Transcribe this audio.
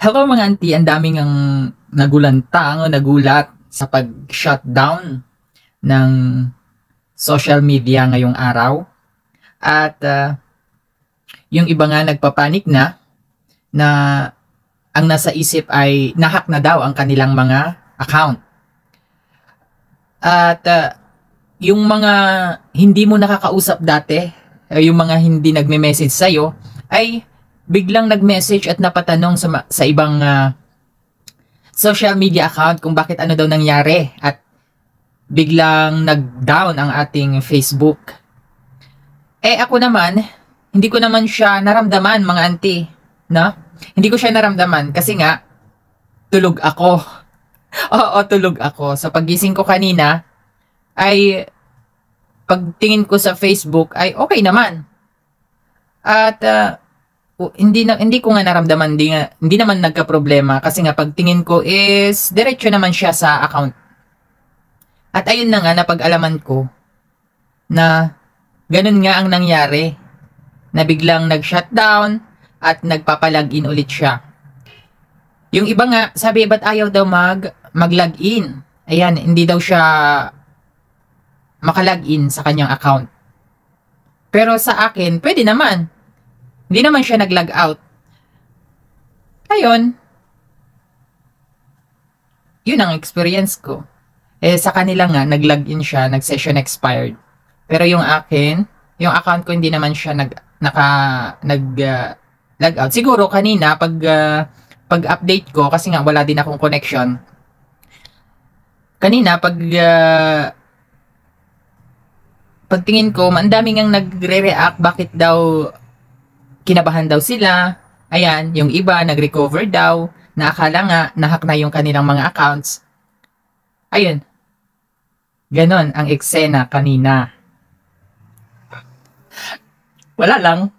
Hello mga auntie, ang daming ang nagulantang o nagulat sa pag-shutdown ng social media ngayong araw. At yung iba nga nagpapanik na ang nasa isip ay nahack na daw ang kanilang mga account. At yung mga hindi mo nakakausap dati, yung mga hindi nagme-message sa'yo, ay biglang nag-message at napatanong sa ibang social media account kung bakit ano daw nangyari at biglang nag-down ang ating Facebook. Ako naman, hindi ko naman siya naramdaman mga auntie, no? Hindi ko siya naramdaman kasi nga tulog ako. Oo, tulog ako. Sa paggising ko kanina ay pagtingin ko sa Facebook ay okay naman. At hindi ko nga naramdaman, hindi naman nagka-problema kasi nga pagtingin ko is diretso naman siya sa account. At ayun na nga napag-alaman ko na ganun nga ang nangyari, na biglang nag-shutdown at nagpapalagin ulit siya. Yung iba nga sabi ba't ayaw daw mag-login. Ayan, hindi daw siya makalagin sa kanyang account. Pero sa akin, pwede naman. Hindi naman siya nag-log out. Ayun. Yun ang experience ko. Sa kanila nga, nag-login siya, nag-session expired. Pero yung akin, yung account ko hindi naman siya nag-log out. Siguro kanina, pag-update ko, kasi nga wala din akong connection. Kanina, pagtingin ko, ang daming ang nagre-react, bakit daw kinabahan daw sila. Ayan, yung iba nag-recover daw, na akala nga nahack na yung kanilang mga accounts. Ayun. Ganon ang eksena kanina. Wala lang.